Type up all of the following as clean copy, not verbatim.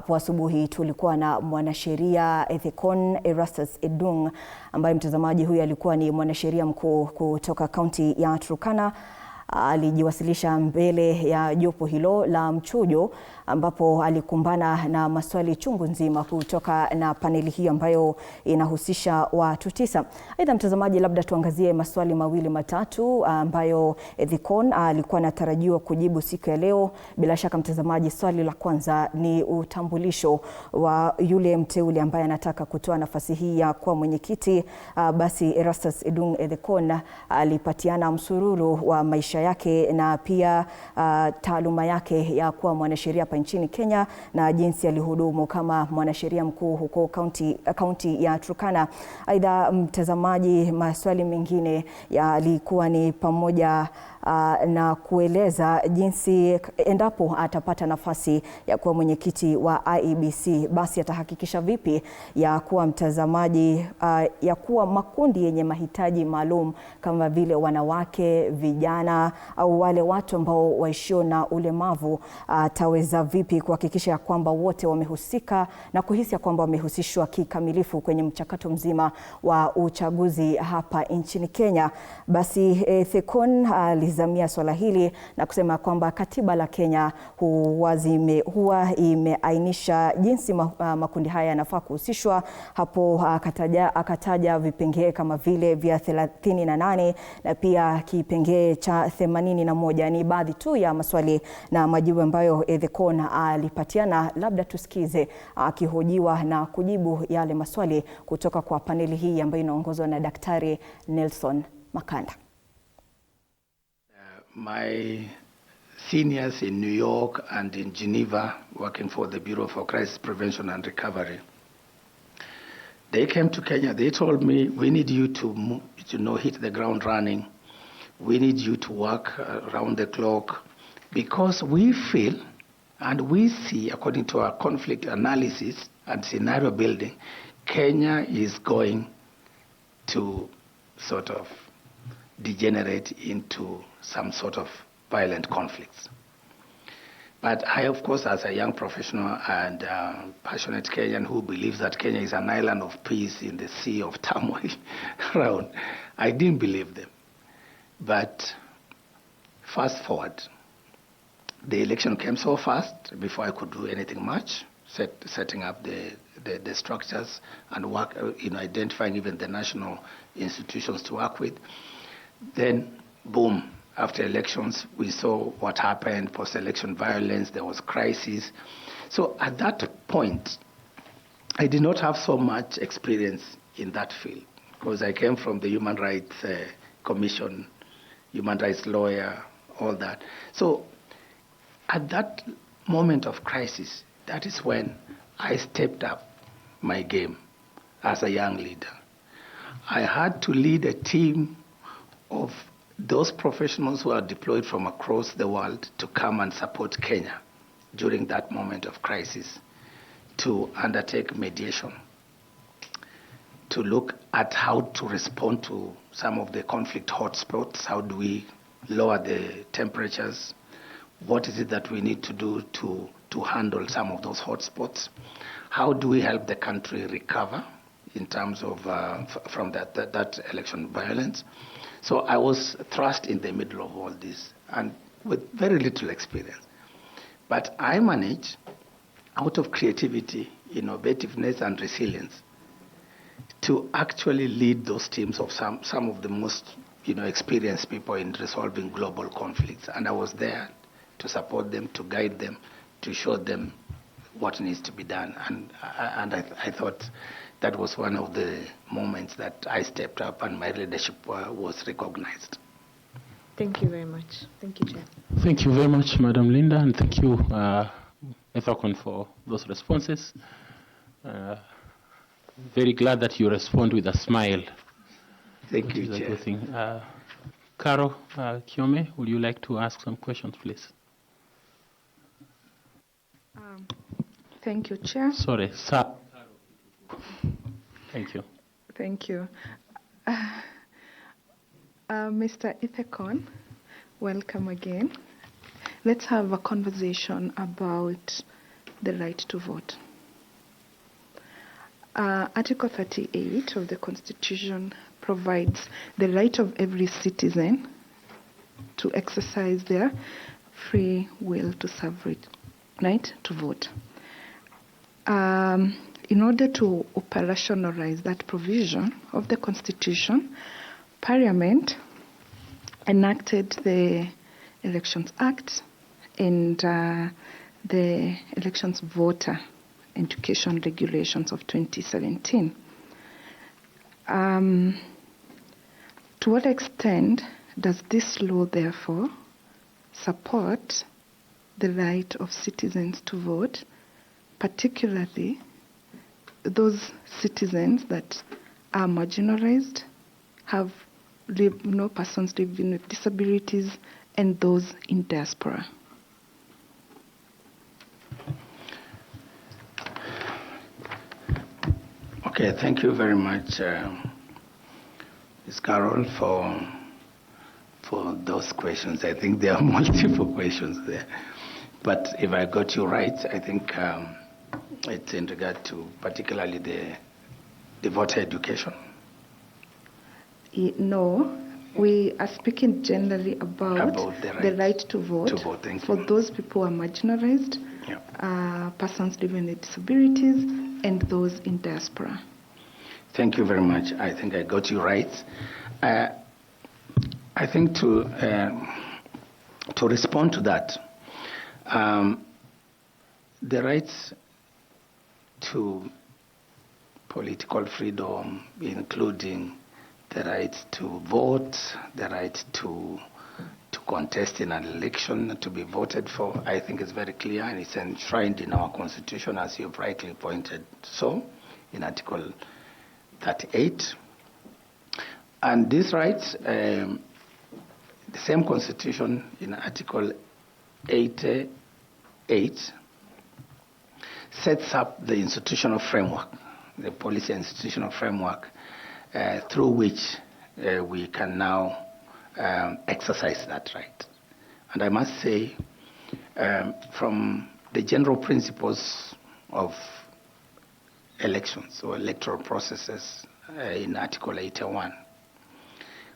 hapo asubuhi tulikuwa na mwanasheria Ethekon Erastus Edung, ambaye mtazamaji huyu alikuwa ni mwanasheria mkuu kutoka kaunti ya Turkana. Alijiwasilisha mbele ya jopo hilo la mchujo, ambapo alikumbana na maswali chungu nzima kutoka na paneli hiyo ambayo inahusisha watu 9. Aidha mtazamaji, labda tuangazie maswali mawili matatu ambayo Ethekon alikuwa anatarajiwa kujibu siku ya leo. Bila shaka mtazamaji, swali la kwanza ni utambulisho wa yule mteule ambaye anataka kutoa nafasi hii ya kuwa mwenyekiti. Basi Erastus Edung Ethekon alipatiana msururu wa maisha yake na pia taaluma yake ya kuwa mwanasheria hapa nchini Kenya na jinsi alihudumu kama mwanasheria mkuu huko kaunti ya Turkana. Aidha mtazamaji, maswali mengine yalikuwa ni pamoja na kueleza jinsi endapo atapata nafasi ya kuwa mwenyekiti wa IEBC, basi atahakikisha vipi ya kuwa mtazamaji ya kuwa makundi yenye mahitaji maalum kama vile wanawake, vijana au wale watu ambao waishio na ulemavu, ataweza vipi kuhakikisha kwamba wote wamehusika na kuhisi kwamba wamehusishwa kikamilifu kwenye mchakato mzima wa uchaguzi hapa nchini Kenya. Basi Ethekon alizamia swala hili na kusema kwamba katiba la Kenya huwa imeainisha jinsi makundi haya yanafaa kuhusishwa. Hapo akataja vipengee kama vile vya 38 na pia kipengee cha 81. Ni baadhi tu ya maswali na majibu ambayo Ethekon alipatiana. Labda tusikize akihojiwa na kujibu yale maswali kutoka kwa paneli hii ambayo inaongozwa na Daktari Nelson Makanda. My seniors in New York and in Geneva, working for the Bureau for Crisis Prevention and Recovery, they came to Kenya. They told me, we need you to hit the ground running. We need you to work around the clock, because we feel and we see, according to our conflict analysis and scenario building, Kenya is going to sort of degenerate into some sort of violent conflicts. But I, of course, as a young professional and passionate Kenyan who believes that Kenya is an island of peace in the sea of turmoil around, I didn't believe them. But fast forward, the election came so fast before I could do anything much, setting up the structures and work, identifying even the national institutions to work with. Then, boom, after elections, we saw what happened, post-election violence, there was crisis. So at that point, I did not have so much experience in that field, because I came from the Human Rights Commission, human rights lawyer, all that. So at that moment of crisis, that is when I stepped up my game as a young leader. I had to lead a team of those professionals who are deployed from across the world to come and support Kenya during that moment of crisis, to undertake mediation, to look at how to respond to some of the conflict hotspots. How do we lower the temperatures? What is it that we need to do to handle some of those hotspots? How do we help the country recover in terms of from that election violence? So I was thrust in the middle of all this, and with very little experience. But I managed, out of creativity, innovativeness, and resilience, to actually lead those teams of some of the most experienced people in resolving global conflicts. And I was there to support them, to guide them, to show them what needs to be done. And I thought that was one of the moments that I stepped up and my leadership was recognized. Thank you very much. Thank you, Chair. Thank you very much, Madam Linda, and thank you, Ethekon, for those responses. Very glad that you respond with a smile. Thank you, Chair. Good thing. Caro Kiome, would you like to ask some questions, please? Thank you, Chair. Sorry, sir. Thank you. Thank you. Mr. Ethekon, welcome again. Let's have a conversation about the right to vote. Article 38 of the Constitution provides the right of every citizen to exercise their free will to suffrage, right, to vote. In order to operationalize that provision of the Constitution, Parliament enacted the Elections Act and the Elections Voter Education Regulations of 2017. To what extent does this law, therefore, support the right of citizens to vote, particularly those citizens that are marginalized, have persons living with disabilities, and those in diaspora? Okay, thank you very much, Ms. Carol, for those questions. I think there are multiple questions there. But if I got you right, I think it's in regard to particularly the voter education. No, we are speaking generally about the right to vote, for those people who are marginalized, persons living with disabilities, and those in diaspora. Thank you very much. I think I got you right. I think to respond to that, the rights to political freedom, including the right to vote, the right to contest in an election, to be voted for, I think is very clear, and it's enshrined in our Constitution, as you've rightly pointed so, in Article 38. And these rights, the same Constitution in Article 88 sets up the institutional framework, the policy institutional framework through which we can now exercise that right. And I must say, from the general principles of elections or electoral processes in Article 81,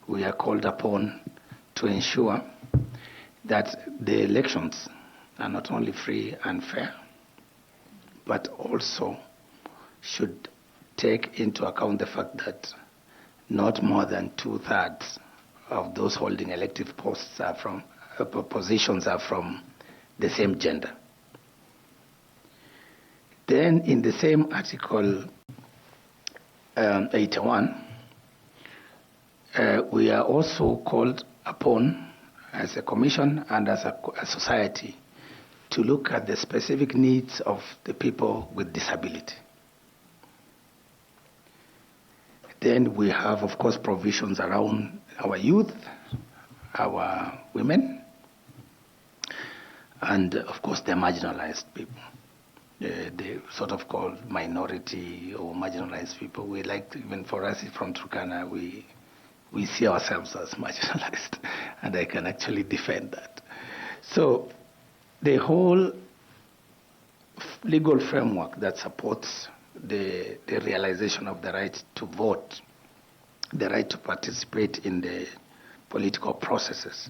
we are called upon to ensure that the elections are not only free and fair, but also should take into account the fact that not more than 2/3 of those holding elective posts are from positions are from the same gender. Then in the same Article 81, we are also called upon as a commission and as a society to look at the specific needs of the people with disability. Then we have, of course, provisions around our youth, our women, and, of course, the marginalized people. The sort of called minority or marginalized people. We like to, even for us from Turkana, we see ourselves as marginalized, and I can actually defend that. So the whole legal framework that supports the realization of the right to vote, the right to participate in the political processes.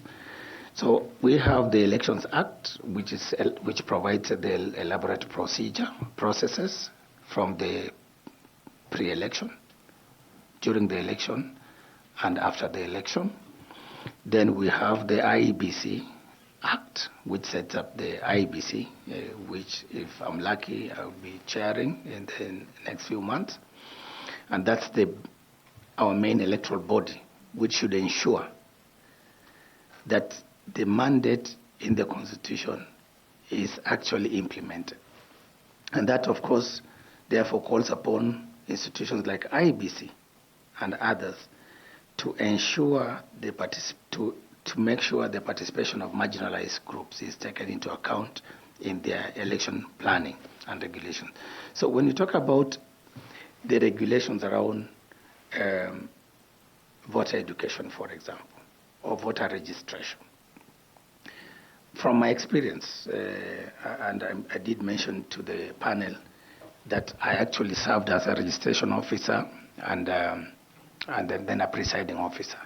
So we have the Elections Act, which provides the elaborate processes from the pre-election, during the election, and after the election. Then we have the IEBC Act, which sets up the IEBC, which, if I'm lucky, I'll be chairing in the next few months. And that's our main electoral body, which should ensure that the mandate in the Constitution is actually implemented. And that, of course, therefore calls upon institutions like IEBC and others to ensure to make sure the participation of marginalized groups is taken into account in their election planning and regulation. So when you talk about the regulations around voter education, for example, or voter registration, From my experience, and I did mention to the panel that I actually served as a registration officer and then a presiding officer.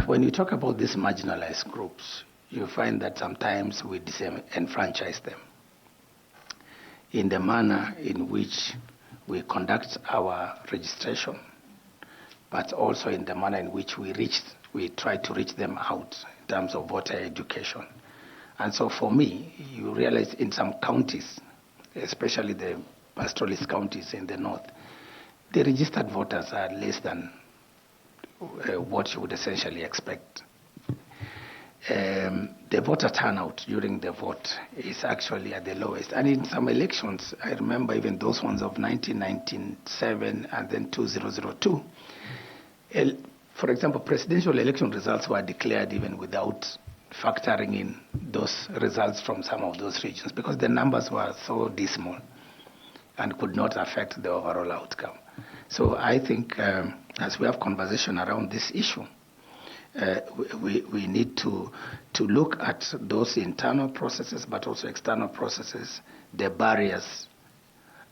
When you talk about these marginalized groups, you find that sometimes we disenfranchise them in the manner in which we conduct our registration, but also in the manner in which we try to reach them out in terms of voter education. And so for me, you realize in some counties, especially the pastoralist counties in the north, the registered voters are less than what you would essentially expect. The voter turnout during the vote is actually at the lowest. And in some elections, I remember even those ones of 1997 and then 2002, for example, presidential election results were declared even without factoring in those results from some of those regions because the numbers were so dismal and could not affect the overall outcome. So I think as we have conversation around this issue, we need to look at those internal processes but also external processes, the barriers,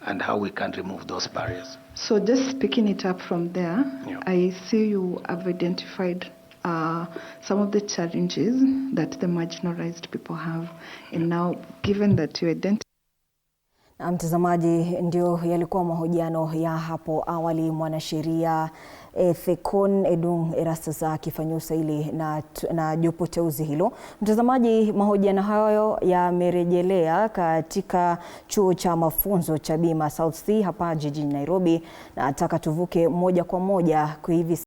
and how we can remove those barriers. So just picking it up from there, Yeah. I see you have identified some of the challenges that the marginalized people have. And now, given that you identify... Na mtazamaji, ndio yalikuwa mahojiano ya hapo awali mwanasheria Ethekon Edung Erastus akifanya usaili na jopo teuzi hilo. Mtazamaji, mahojiano hayo yamerejelea katika chuo cha mafunzo cha Bima South C hapa jijini Nairobi, na nataka tuvuke moja kwa moja kwa hivi